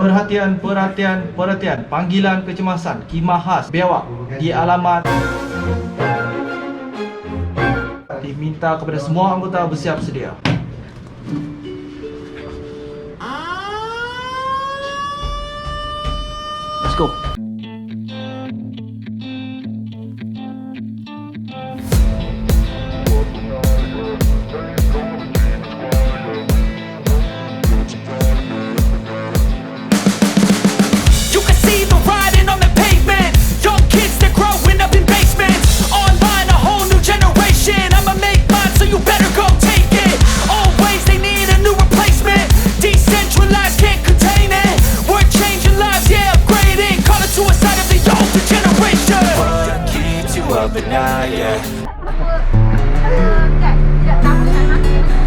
Perhatian, perhatian, perhatian. Panggilan kecemasan khemah khas biawak di alamat. Diminta kepada semua anggota bersiap sedia. Let's go.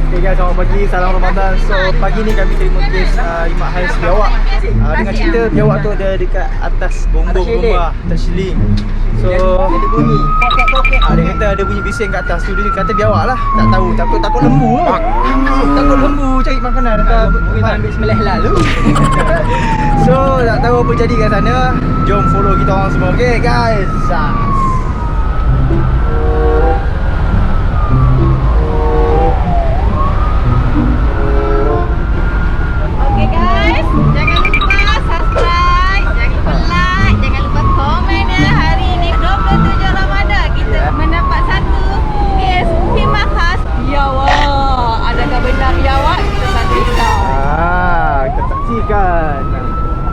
Okay guys, selamat pagi, salam Ramadan. So pagi ni kami terima kes Imak Hais biawak dengan cerita biawak tu ada dekat atas bumbung rumah, atas shilling. So ada bunyi, dia kata ada bunyi bising kat atas tu. Dia kata biawak lah, tak tahu, takut lembu lah. Takut lembu cari makanan, mungkin ambil sembelih halal tu. So tak tahu apa jadi kat sana. Jom follow kita orang semua. Okay guys.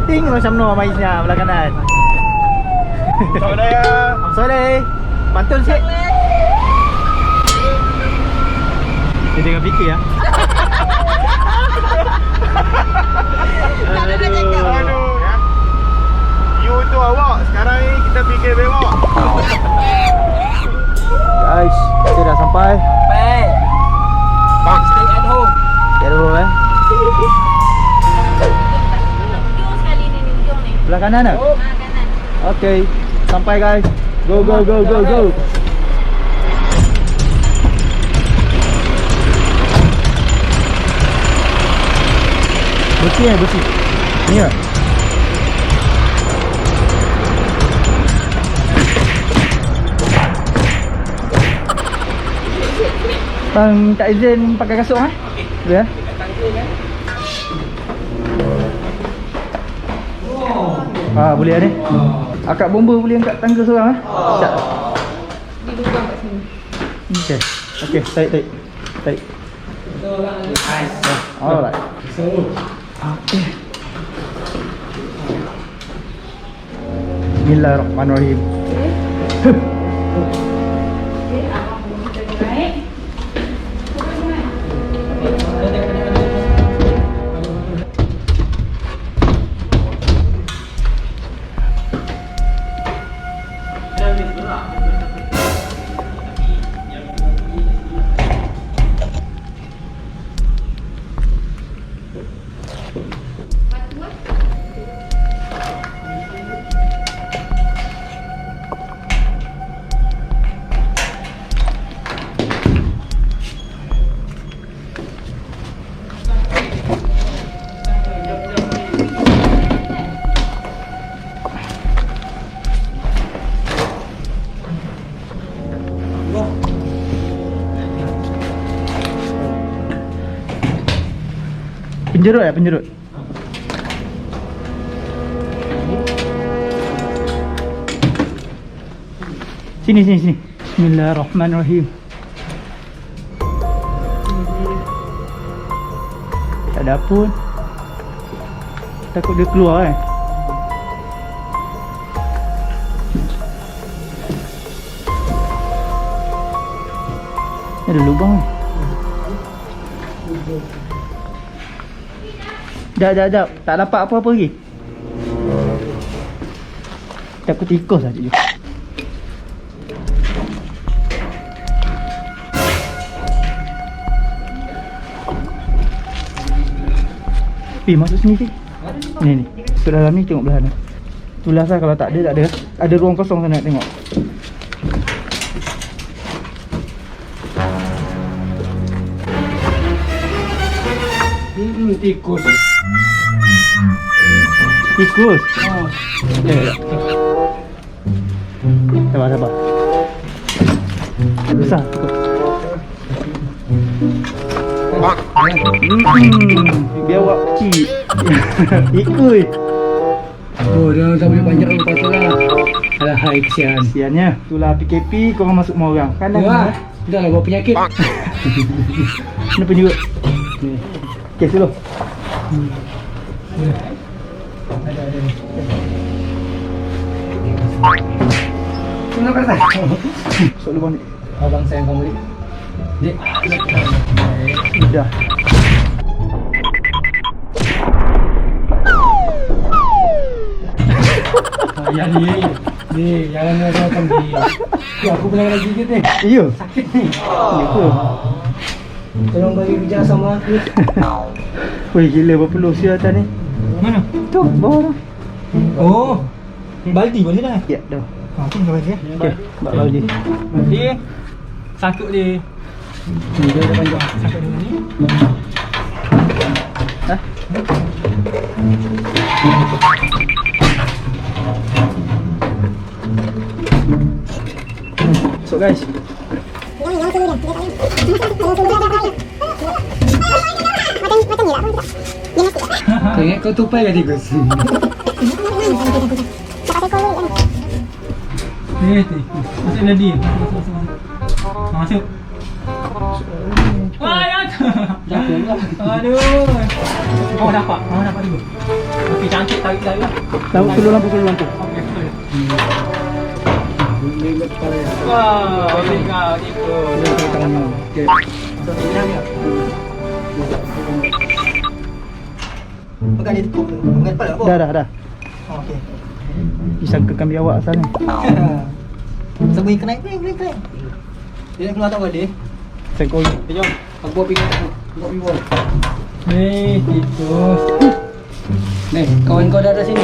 Ting macam no maisnya belah kanan. Saudara, soleh. Bantul sikit. Dia tengah fikir ya. Aduh. You tu awak, sekarang ni kita fikir bewak. Guys, kita dah sampai. Stay at home. Stay at home Belah kanan tak? Kanan. Okay, sampai guys. Go. Bersih. Ni tak? Bang tak izin pakai kasut eh? Boleh eh? Boleh ni. Akak bomba boleh angkat tangga seorang eh? Tak. Di lubang kat sini. Okey, tarik. Alright. Okay. Bismillahirrahmanirrahim. Penjerut. Sini. Bismillahirrahmanirrahim. Tak ada pun. Takut dia keluar Ada lubang Jap. Tak dapat apa-apa lagi. Takut tikus saja je. Masuk sini sih. Ni. Ke dalam ni tengok belah ni. Tulas lah, kalau tak ada, tak ada. Ada ruang kosong sana, tengok. Tikus. Tikus. Oh. Sabar. Besar tikus. Biawak kecil. Ikut. Oh, dia tak boleh banyak lepas tu lah. Alah, hai kesian. Kesiannya. Itulah PKP korang masuk rumah orang. Kadang Wah, dah lah bawa penyakit. Kenapa juga? Kes dulu. Kenapa tak? Masuk lubang ni. Abang sayang kamu ni. Dek. Sudah. Ya ni, jangan macam ni. Tu aku pernah lagi gigit ni. Iya. Sakit ni. Ya ke? Tolong bagi kerja sama aku. Weh, gila berapa lusia atas ni. Mana? Tu, bawah tu. Oh. Baldi boleh dah. Ya, dah. Aku nak bagi. Okey, buat baldi. Baldi. Sakut dia. Ni dia dah panjang. Sakut dengan ni. Hah? So guys. Kau ingat kau tupai ke tikus? Ni. Masuk Nadi. Masuk. Wah, ya. Aduh. Oh, dapat. Dapat dulu. Okey, cantik tarik lah. Lampu. Okey, betul. Wah, boleh kau tikus. Pegang dia tekuk tu. Pegang kepala apa? Dah. Oh, okey. Disangkakan biawak asal ni. Sembunyi kena kering. Dia nak keluar tak boleh. Sengkoi. Jom. Aku buat pergi. Buat pergi bawah. Hei, tikus. Nih, kawan kau dah ada sini.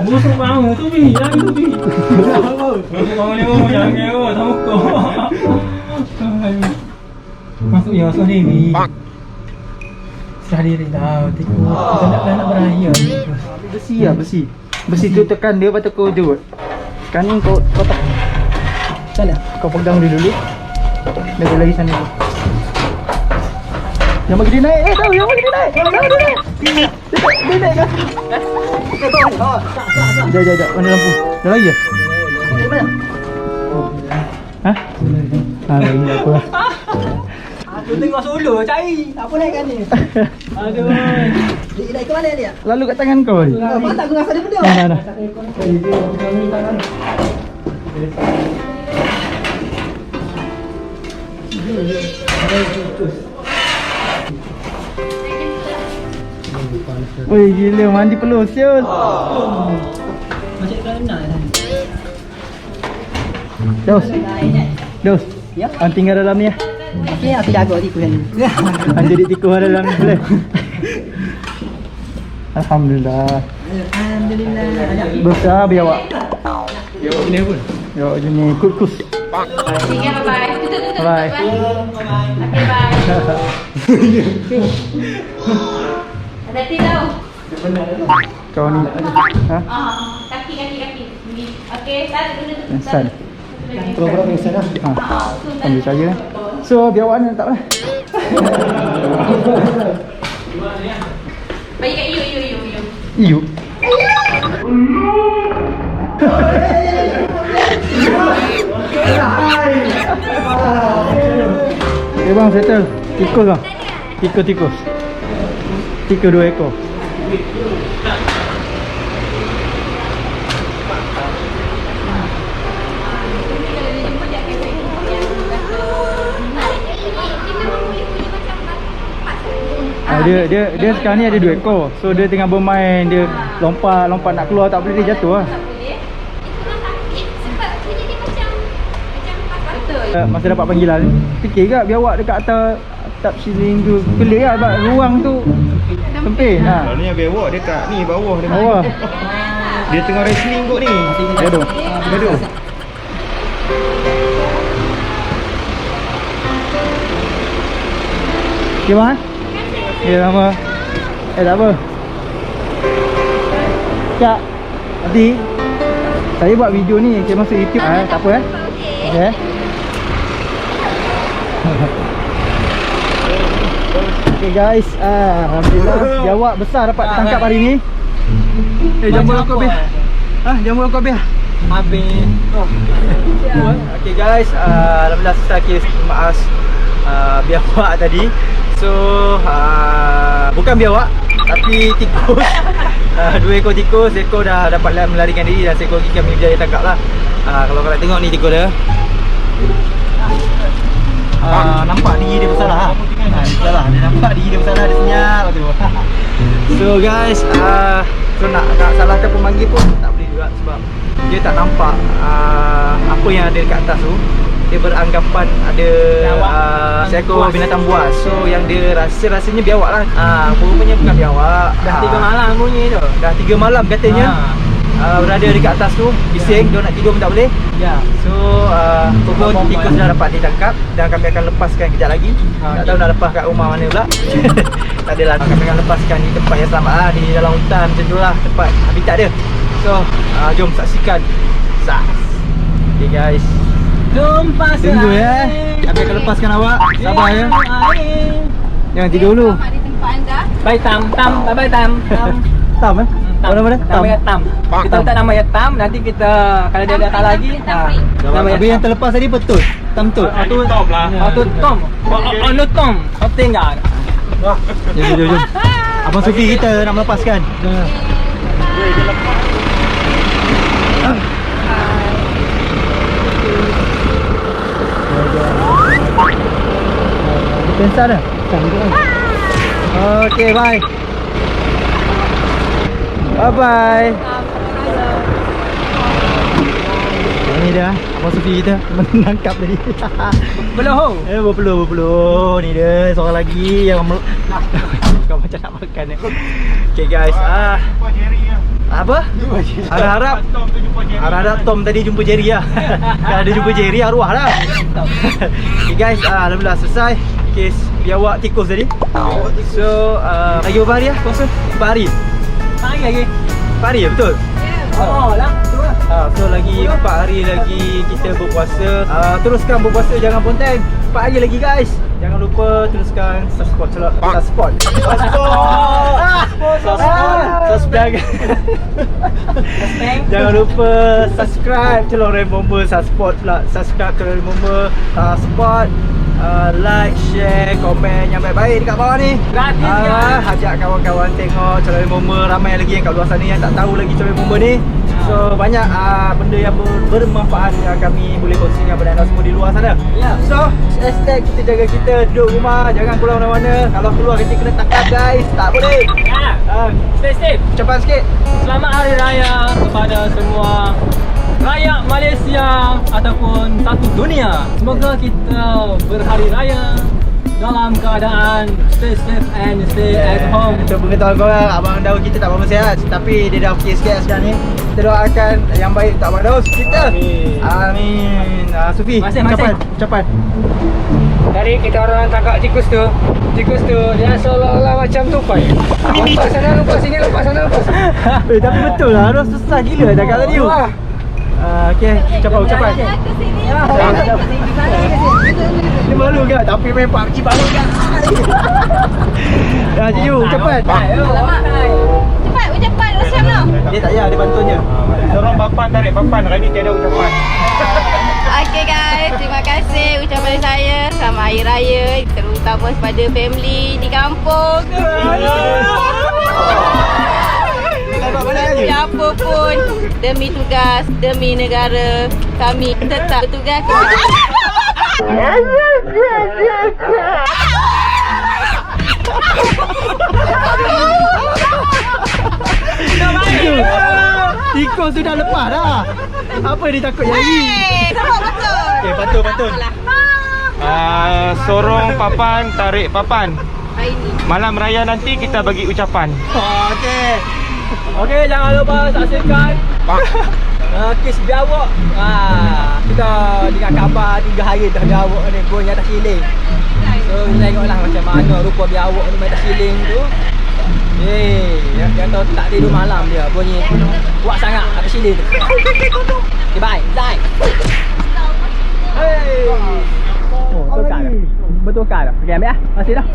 Busuk banget tu bi, lagi tu bi. Busuk banget ni, jangan kau, tahu kau. Masuk ya, masuk ni bi. Sudah diri dah, tikus. Kita nak beraya. Besi tu tekan dia, lepas tu kau jut. Sekarang ni kau tak. Sana. Kau pegang dia dulu. Dia lagi sana tu. Yang bagi dia naik. Yang bagi dia naik. Dia naik kan? Bawah. Sekejap. Mana lampu? Dah lagi ya? Di mana? Hah? Lagi aku lah. Aku tengok solo cari. Apa naikkan ni? Aduh. Dia naik ke mana dia? Lalu kat tangan kau ni. Oh, patah aku rasa dia benda. Dah. Weh, gila mandi pelus siul. Macam kerana tadi. Dos. Ya. Ang tinggal dalam ni ya. Okey, aku jaga tikus ni. Ang jadi tikus dalam ni boleh. Alhamdulillah. Alhamdulillah. Besar biawak. Biawak ni pun. Biawak jenis kurkus. Okay, bye-bye. Tutup. Bye. Okay, bye. Hati-hati tau. Kau ni. Ha? Kaki. Okay, tarik dulu. Instan. Program yang sana. Ha. Ambil saya. So biawak ni letak mana? Bagi kat you. Iyu. Okay bang, settle. Tikus bang. Tikus. Tikus 2 ekor. Dia sekarang ni ada 2 ekor. So dia tengah bermain, dia lompat nak keluar, tak boleh, dia jatuh lah. Masa dapat panggilan, fikir ke biawak dekat atas atap ceiling tu pelik lah sebab ruang tu sempit. Kalau ni yang biawak dia kat ni bawah dia. Bawah. Dia tengah wrestling kot ni. Gaduh. Okay bang? Ya lama. Tak apa. Kak, nanti saya buat video ni, saya masuk YouTube. Tak apa Okay. Okay guys, alhamdulillah biawak besar dapat tangkap hari ni. Jambu rokok biar. Jambu rokok biar. Habis. Okay guys, alhamdulillah selesai kes maas biawak tadi. So bukan biawak tapi tikus. 2 ekor tikus, seekor dah dapat melarikan diri dan seekor lagi kami berjaya tangkap lah. Kalau korang tengok ni tikus dia. Nampak diri dia bersalah. Salah, dia nampak diri dia bersalah, dia senyap tu. So guys, so nak salahkan pemanggil pun tak boleh juga sebab dia tak nampak apa yang ada dekat atas tu. Dia beranggapan ada seekor binatang buas. So yang dia rasanya biawak lah. Rupanya bukan biawak. Dah 3 malam bunyi tu. Dah 3 malam katanya. Berada dekat atas tu, bising, dia nak tidur pun tak boleh. Ya. So tikus dah dapat ditangkap dan kami akan lepaskan kejap lagi. Tak tahu nak lepas kat rumah mana pula. Tak adalah, kami akan lepaskan di tempat yang selamat lah, di dalam hutan macam tu lah tempat habitat dia. So jom saksikan. Okay guys, tunggu ya. Kami akan lepaskan awak. Sabar ya. Jangan tidur dulu. Selamat di tempat anda. Bye Tam. Bye Tam. Tam apa nama dia? Namanya Tam. Kita letak nama ya Tam. Nanti kita kalau dia datang lagi, nama Habis yang terlepas tadi betul. Tam tu. Tom lah. Tu Tom. No Tom. Kau tinggal. Jom. Abang Sufi kita nak melepaskan. Pensar dah. Okay, bye. Bye. Ini dia Abang Sufi kita menangkap tadi. Berpeluh. Ni dia seorang lagi yang kau macam nak makan ni. Okay guys, apa? Harap Tom tadi jumpa Jerry lah. Dah ada jumpa Jerry, arwah lah. Okay guys, alhamdulillah selesai kes biawak tikus tadi. So lagi berapa hari lah puasa? 4 hari. 4 hari ya, betul? Oh lah. So lagi 4 hari lagi kita berpuasa. Teruskan berpuasa, jangan ponteng. 4 hari lagi guys. Jangan lupa teruskan subscribe. Jangan lupa subscribe channel Remember Subscribe pula. Subscribe channel Remember Support. Like, share, komen yang baik-baik dekat bawah ni. Gratis guys. Ajak kawan-kawan tengok channel Remember. Ramai lagi yang kat luar sana yang tak tahu lagi channel Remember ni. So banyak benda yang bermanfaat yang kami boleh kongsikan kepada anda semua di luar sana. So hashtag kita jaga kita, duduk rumah, jangan keluar mana-mana. Kalau keluar kita kena tangkap guys, tak boleh. Stay safe. Ucapan sikit. Selamat Hari Raya kepada semua rakyat Malaysia ataupun satu dunia. Semoga kita berhari raya dalam keadaan stay safe and stay at home. Untuk pengetahuan korang, Abang Daud kita tak berapa sihat, tapi dia dah okey sikit sekarang ni. Kita doakan yang baik untuk Abang Daud kita. Amin. Sufi, ucapan. Tadi kita orang tangkap tikus tu dia seolah-olah macam tupai. Lompat sana, lompat sini, lompat sana, lompat sini. Tapi betul lah, harus susah gila cakap tadi tu. Okay, ucapan. Dia malu ke? Tapi main PUBG malu ke? Ciu, ucapan. Cepat ucapan Rosyam tau. Dia tak payah, dia bantunya. Sorong papan, tarik papan. Rani tiada ucapan. Okay guys, terima kasih ucapan saya. Selamat Hari Raya, terutama kepada family di kampung. Tapi apa pun, demi tugas, demi negara, kami tetap bertugas. Tikus tu dah lepas dah. Apa dia takut lagi? Sama betul. Okay, pantun. Sorong papan, tarik papan. Hari ni. Malam raya nanti kita bagi ucapan. Okey, jangan lupa saksikan kes biawak. Kita dengar khabar 3 hari dah biawak ni gonya atas siling. So tengoklah macam mana rupa biawak ni main atas siling tu. Yang tahu tak tidur malam dia bunyi kuat sangat atas sini. Okay, bye. Zai. Hey. Oh, tukar dah. Bertukar dah. Okey, ambil ah. Masih dah.